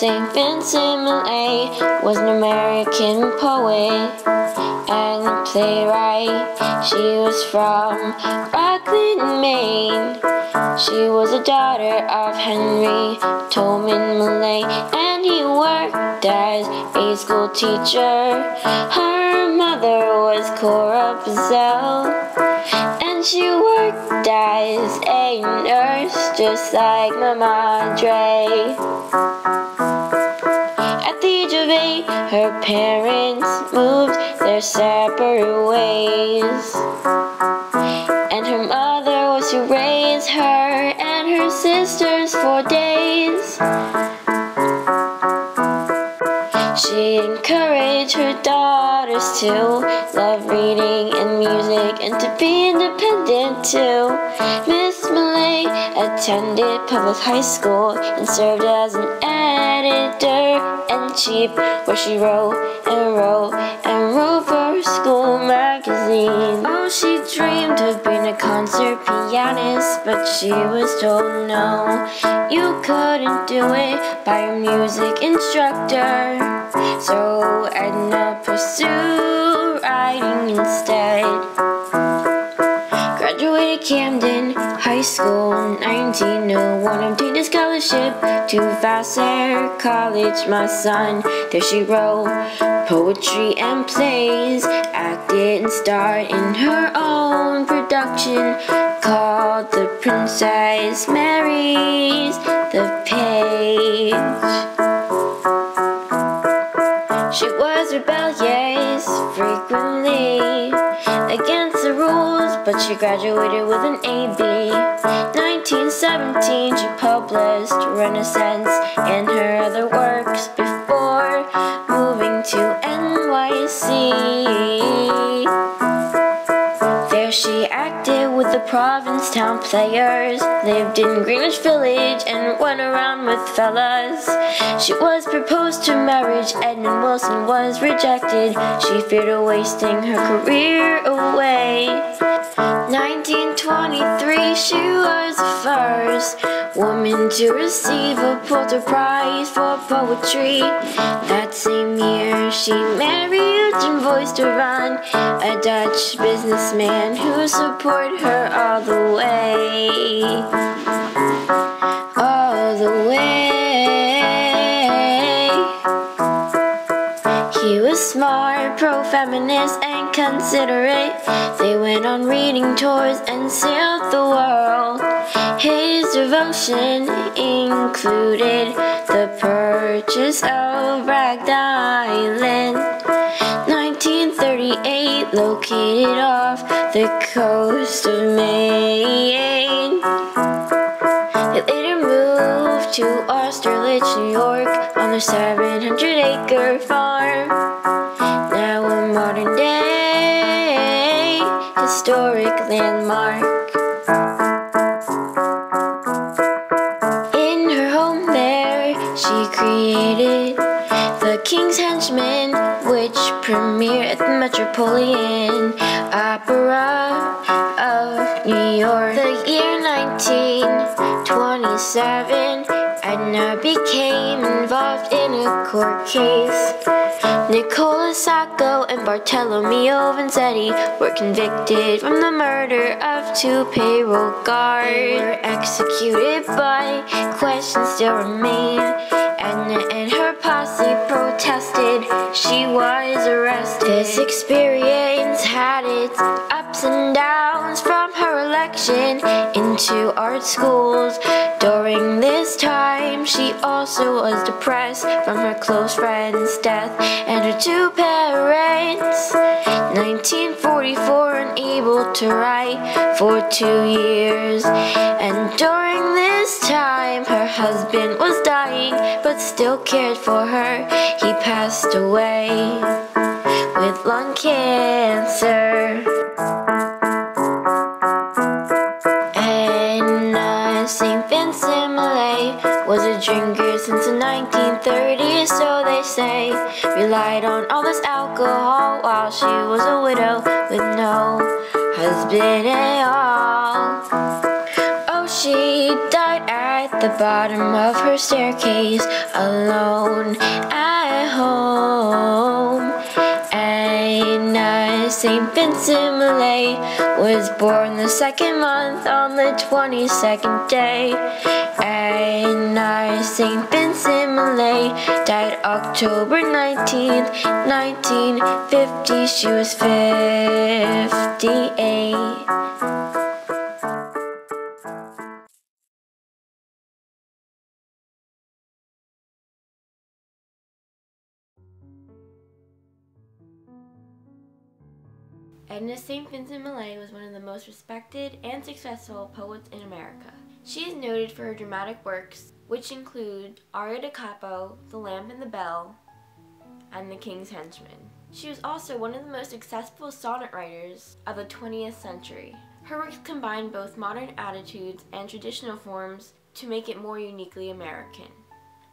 St. Vincent Millay was an American poet and playwright. She was from Rockland, Maine. She was a daughter of Henry Tolman Millay, and he worked as a school teacher. Her mother was Cora Bazell, and she worked as a nurse just like my madre. At the age of 8, her parents moved their separate ways, and her mother was to raise her and her sisters for days. She encouraged her daughters to love reading and music and to be independent too. Miss Millay attended public high school and served as an editor-in-chief, where she wrote and wrote and wrote for her school magazine. Oh, she dreamed of being a concert pianist, but she was told no, you couldn't do it by your music instructor. So EDNA pursued writing instead. Graduated Camden High School in 1901, obtained a scholarship to Vassar College, my son. There she wrote poetry and plays, acted and starred in her own production called The Princess Marries the Page. She was rebellious frequently against the rules, but she graduated with an AB. 1917 she published Renaissance and her other works before moving to NYC. There she acted with the Provincetown Players, lived in Greenwich Village, and went around with fellas. She was proposed to marriage, Edmund Wilson was rejected. She feared wasting her career away. 1923 she was the first woman to receive a Pulitzer Prize for poetry. That same year she married Eugene Voisterman, a Dutch businessman who supported her all the way. All the way. He was smart, pro-feminist, and considerate. They went on reading tours and sailed the world. His devotion included the purchase of Ragg Island. 1938, located off the coast of Maine. They later moved to Austerlitz, New York, on their 700-acre farm. Now a modern-day historic landmark. In her home there, she created The King's Henchman, which premiered at the Metropolitan Opera of New York. The year 1927, EDNA became involved in a court case. Nicola Sacco and Bartolomeo Vanzetti were convicted from the murder of 2 payroll guards. They were executed, but questions still remain. EDNA and her posse protested. She was arrested. This experience had its ups and downs, from her election into art schools. During this time, she also was depressed from her close friend's death and her 2 parents. 1944, unable to write for 2 years. And during this time, her husband was dying, but still cared for her. He passed away with lung cancer. EDNA St. Vincent Millay was a drinker since the 1930s, so they say. Relied on all this alcohol while she was a widow with no husband at all. Oh, she She died at the bottom of her staircase, alone at home. EDNA St. Vincent Millay was born the second month on the 22nd day. EDNA St. Vincent Millay died October 19th, 1950. She was 58. EDNA St. Vincent Millay was one of the most respected and successful poets in America. She is noted for her dramatic works, which include Aria da Capo, The Lamp and the Bell, and The King's Henchman. She was also one of the most successful sonnet writers of the 20th century. Her works combine both modern attitudes and traditional forms to make it more uniquely American.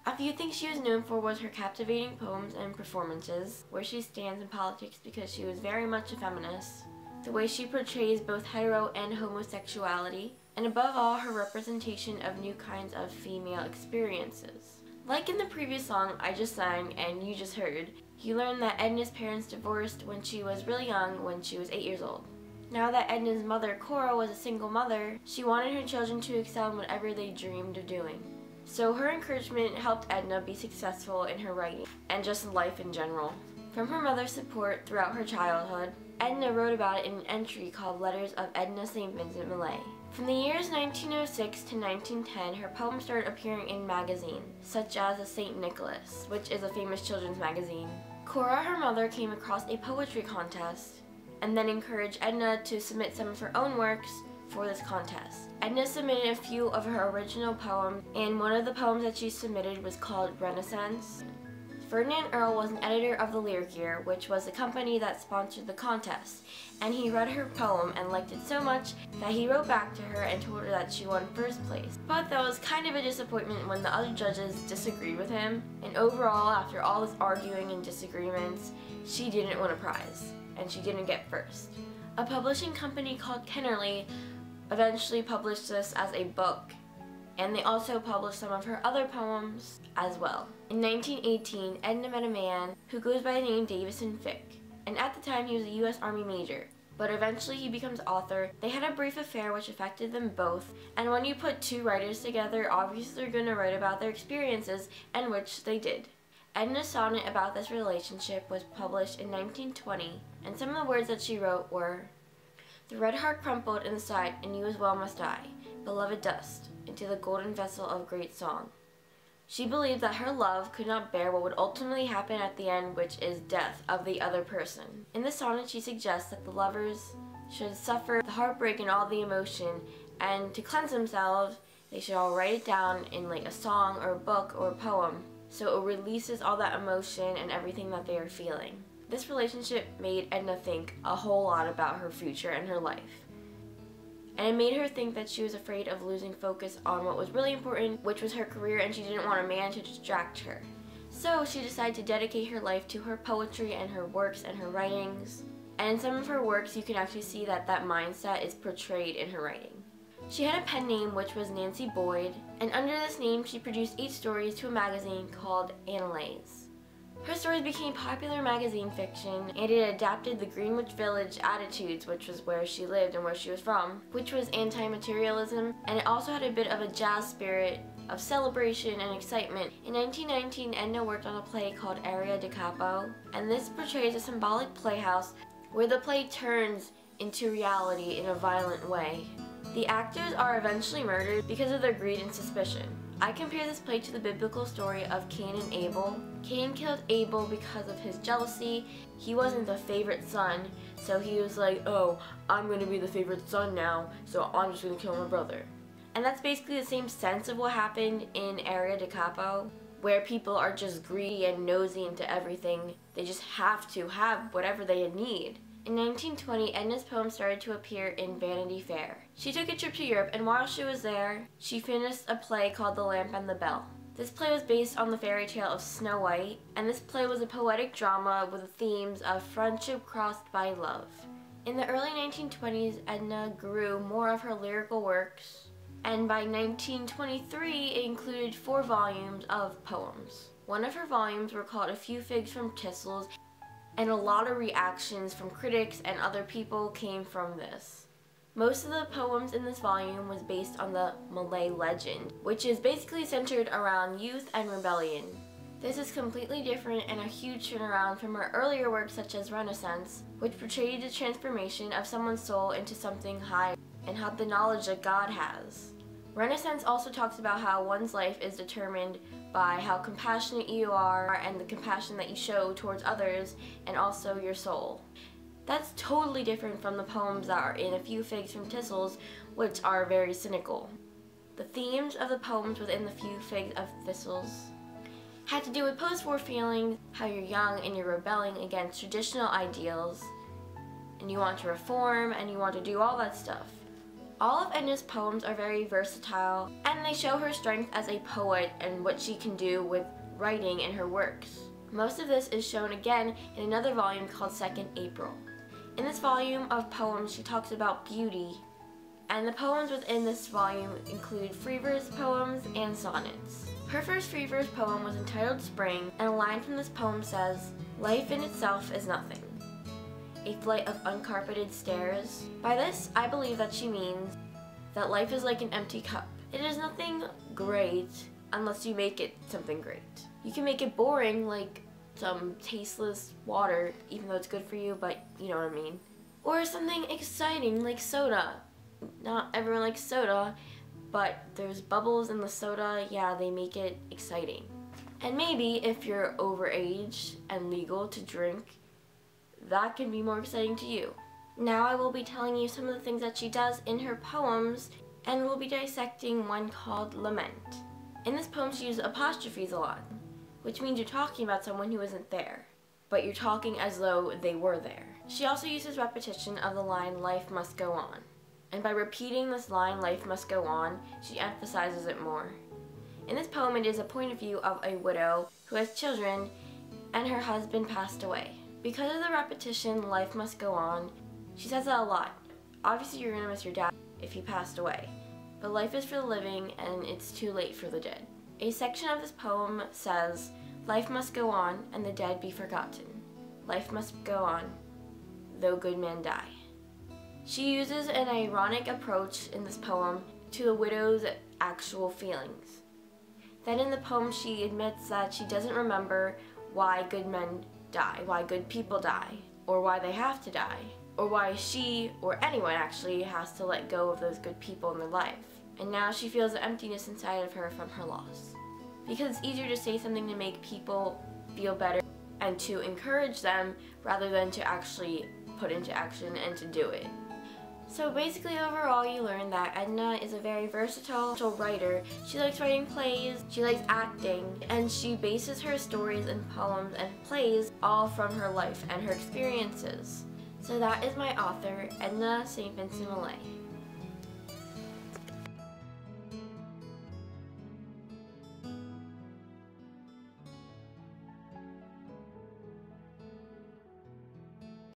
A few things she was known for was her captivating poems and performances, where she stands in politics because she was very much a feminist, the way she portrays both hetero and homosexuality, and above all, her representation of new kinds of female experiences. Like in the previous song I just sang and you just heard, you learn that EDNA's parents divorced when she was really young, when she was 8 years old. Now that EDNA's mother, Cora, was a single mother, she wanted her children to excel in whatever they dreamed of doing. So her encouragement helped EDNA be successful in her writing and just life in general. From her mother's support throughout her childhood, EDNA wrote about it in an entry called Letters of EDNA St. Vincent Millay. From the years 1906 to 1910, her poems started appearing in magazines, such as the St. Nicholas, which is a famous children's magazine. Cora, her mother, came across a poetry contest and then encouraged EDNA to submit some of her own works for this contest. EDNA submitted a few of her original poems, and one of the poems that she submitted was called Renaissance. Ferdinand Earle was an editor of the Lyric Year, which was the company that sponsored the contest, and he read her poem and liked it so much that he wrote back to her and told her that she won first place. But that was kind of a disappointment when the other judges disagreed with him, and overall, after all this arguing and disagreements, she didn't win a prize, and she didn't get first. A publishing company called Kennerly eventually published this as a book, and they also published some of her other poems as well. In 1918, EDNA met a man who goes by the name Davison Fick, and at the time he was a U.S. Army major, but eventually he becomes author. They had a brief affair which affected them both, and when you put two writers together, obviously they're going to write about their experiences, and which they did. EDNA's sonnet about this relationship was published in 1920, and some of the words that she wrote were, "The red heart crumpled in the side, and you as well must die, beloved dust, into the golden vessel of great song." She believed that her love could not bear what would ultimately happen at the end, which is death of the other person. In the sonnet, she suggests that the lovers should suffer the heartbreak and all the emotion, and to cleanse themselves, they should all write it down in like a song or a book or a poem, so it releases all that emotion and everything that they are feeling. This relationship made EDNA think a whole lot about her future and her life. And it made her think that she was afraid of losing focus on what was really important, which was her career, and she didn't want a man to distract her. So she decided to dedicate her life to her poetry and her works and her writings. And in some of her works, you can actually see that that mindset is portrayed in her writing. She had a pen name which was Nancy Boyd, and under this name she produced 8 stories to a magazine called Annales. Her stories became popular magazine fiction, and it adapted the Greenwich Village attitudes, which was where she lived and where she was from, which was anti-materialism, and it also had a bit of a jazz spirit of celebration and excitement. In 1919, EDNA worked on a play called Aria da Capo, and this portrays a symbolic playhouse where the play turns into reality in a violent way. The actors are eventually murdered because of their greed and suspicion. I compare this play to the biblical story of Cain and Abel. Cain killed Abel because of his jealousy. He wasn't the favorite son, so he was like, oh, I'm going to be the favorite son now, so I'm just going to kill my brother. And that's basically the same sense of what happened in Aria da Capo, where people are just greedy and nosy into everything. They just have to have whatever they need. In 1920, EDNA's poem started to appear in Vanity Fair. She took a trip to Europe, and while she was there, she finished a play called The Lamp and the Bell. This play was based on the fairy tale of Snow White, and this play was a poetic drama with the themes of friendship crossed by love. In the early 1920s, EDNA grew more of her lyrical works, and by 1923 it included 4 volumes of poems. One of her volumes were called A Few Figs from Thistles, and a lot of reactions from critics and other people came from this. Most of the poems in this volume was based on the Millay legend, which is basically centered around youth and rebellion. This is completely different and a huge turnaround from her earlier works such as Renaissance, which portrayed the transformation of someone's soul into something high and had the knowledge that God has. Renaissance also talks about how one's life is determined by how compassionate you are and the compassion that you show towards others and also your soul. That's totally different from the poems that are in A Few Figs from Thistles, which are very cynical. The themes of the poems within The Few Figs of Thistles had to do with post-war feelings, how you're young and you're rebelling against traditional ideals, and you want to reform and you want to do all that stuff. All of Edna's poems are very versatile, and they show her strength as a poet and what she can do with writing in her works. Most of this is shown again in another volume called 2nd April. In this volume of poems, she talks about beauty, and the poems within this volume include free verse poems and sonnets. Her first free verse poem was entitled Spring, and a line from this poem says, "Life in itself is nothing. A flight of uncarpeted stairs." By this, I believe that she means that life is like an empty cup. It is nothing great unless you make it something great. You can make it boring, like some tasteless water, even though it's good for you, but you know what I mean. Or something exciting, like soda. Not everyone likes soda, but there's bubbles in the soda, yeah, they make it exciting. And maybe if you're overage and legal to drink, that can be more exciting to you. Now I will be telling you some of the things that she does in her poems, and we'll be dissecting one called Lament. In this poem she uses apostrophes a lot, which means you're talking about someone who isn't there, but you're talking as though they were there. She also uses repetition of the line, "Life must go on." And by repeating this line, "Life must go on," she emphasizes it more. In this poem it is a point of view of a widow who has children and her husband passed away. Because of the repetition, "Life must go on," she says that a lot. Obviously you're gonna miss your dad if he passed away, but life is for the living and it's too late for the dead. A section of this poem says, "Life must go on and the dead be forgotten. Life must go on, though good men die." She uses an ironic approach in this poem to the widow's actual feelings. Then in the poem she admits that she doesn't remember why good men die, why good people die, or why they have to die, or why she, or anyone actually, has to let go of those good people in their life. And now she feels the emptiness inside of her from her loss. Because it's easier to say something to make people feel better and to encourage them rather than to actually put into action and to do it. So basically overall you learn that Edna is a very versatile writer. She likes writing plays, she likes acting, and she bases her stories and poems and plays all from her life and her experiences. So that is my author, Edna St. Vincent Millay.